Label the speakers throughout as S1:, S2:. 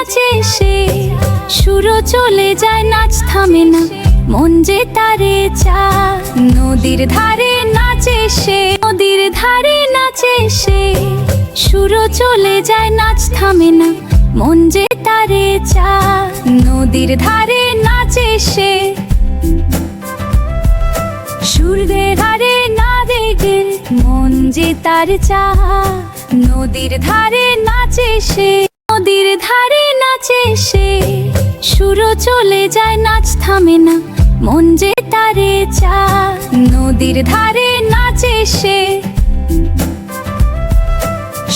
S1: নাচে সে, সুরও চলে যায় নাচ থামে না, মন যে তারে চায়। নদীর ধারে নাচে সে, নদীর ধারে নাচে সে, সুরও চলে যায় নাচ থামে না, মন যে তারে চায়। নদীর ধারে নাচে সে, সুরের ধারে না দেখে মন যে তার চায়। নদীর ধারে নাচে সে, নদীর ধারে নাচে সে, সুরও চলে যায় নাচ থামে না, মন যে তারে চায়। নদীর ধারে নাচে সে,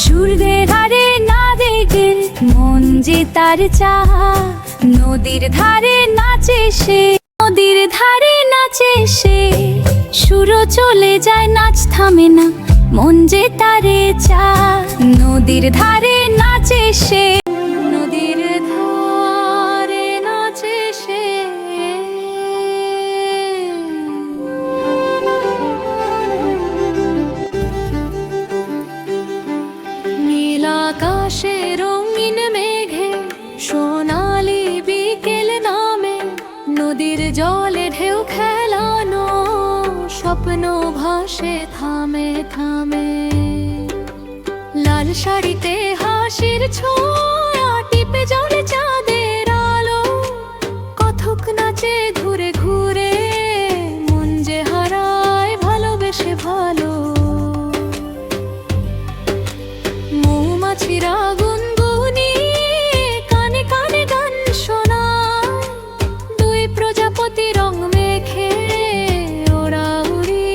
S1: সুরের ধারে না দেখে মন যে তার চায়। নদীর ধারে নাচে সে, নদীর ধারে নাচে সে, সুরও চলে যায় নাচ থামে না, মন যে তারে চায়। নদীর ধারে নাচে সে, নদীর ধারে নাচে সে। নীল আকাশে রঙিন মেঘে সোনালি বিকেল নামে, নদীর জলে ঢেউ খেলানো স্বপ্ন ভাসে থামে থামে। লাল শাড়িতে হাসির ছোঁয়া টিপে জলে চাঁদের আলো, কথক নাচে ঘুরে ঘুরে মন যে হারায় ভালোবেসে ভালো। মৌমাছিরা গুনগুনিয়ে কানে কানে গান শোনায়, দুই প্রজাপতি রং মেখে ওরা উড়ি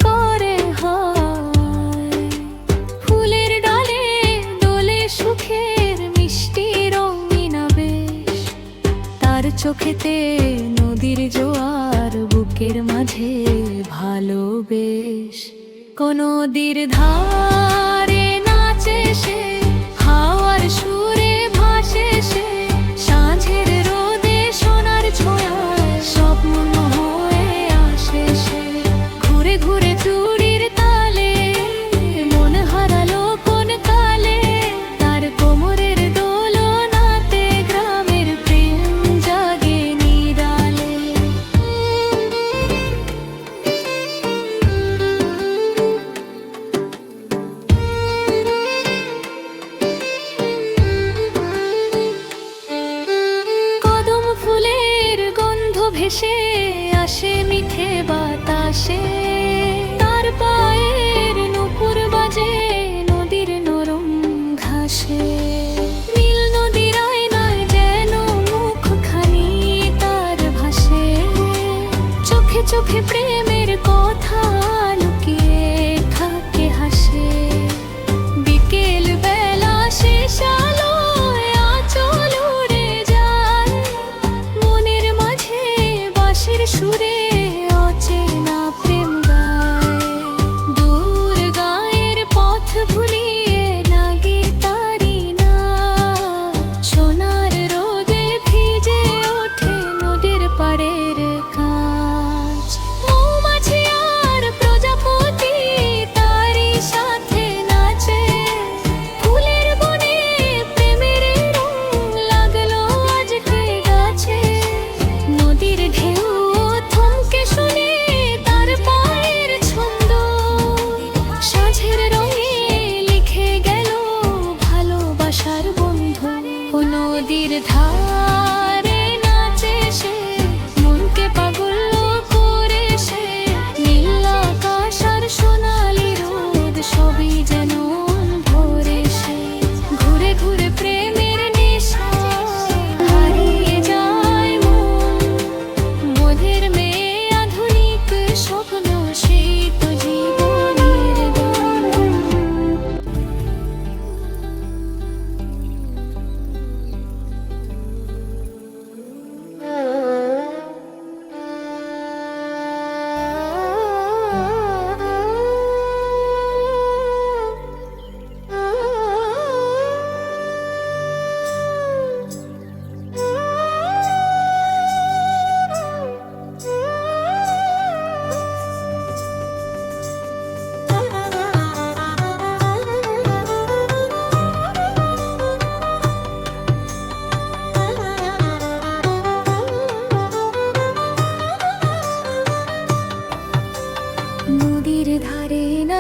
S1: করে হায়। ফুলের ডালে দোলে সুখের মিষ্টি রঙিন আবেশ, তার চোখেতে নদীর জোয়ার বুকের মাঝে ভালোবেস। কোন নদীর ধারে নাচে সে, হাওয়ার সুরে ভাসে সে, সাঁঝের রোদে সোনার ছোঁয়ায় স্বপ্ন হয়ে আসে সে। ঘুরে ঘুরে চুড়ির তালে মন হারালো কোন কালে, তার কোমরের দোলনাতে গ্রামের প্রেম জাগে নিরালে। কদম ফুলের গন্ধ ভেসে আসে মিঠে বাতাসে, তার পায়ের নূপুর বাজে নদীর নরম ঘাসে। নীল নদীর আয়নায় যেন মুখখানি তার ভাসে, চোখে চোখে প্রেমের কথা লুকিয়ে থাকে হাসে। বিকেল বেলা শেষ আলোয় আঁচল উড়ে যায়, মনের মাঝে বাঁশির সুরে অচেনা প্রেম গায়। দূর গায়ের পথ ভুলিয়ে লাগে তারি না, সোনার রোদে ভিজে ওঠে নদীর পাড়ের কাজ। মৌমাছি আর প্রজাপতি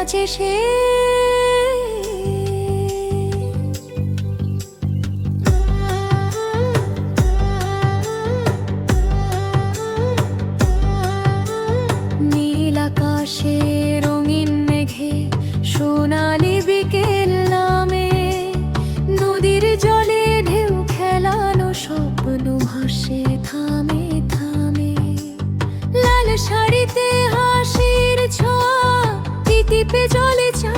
S1: নাচে সে। নীল আকাশে রঙিন মেঘে সোনালি বিকেল নামে, নদীর জলে ঢেউ খেলানো স্বপ্ন ভাসে থামে থামে। লাল শাড়িতে হাসির ছোঁয়া, টিপে জলে চা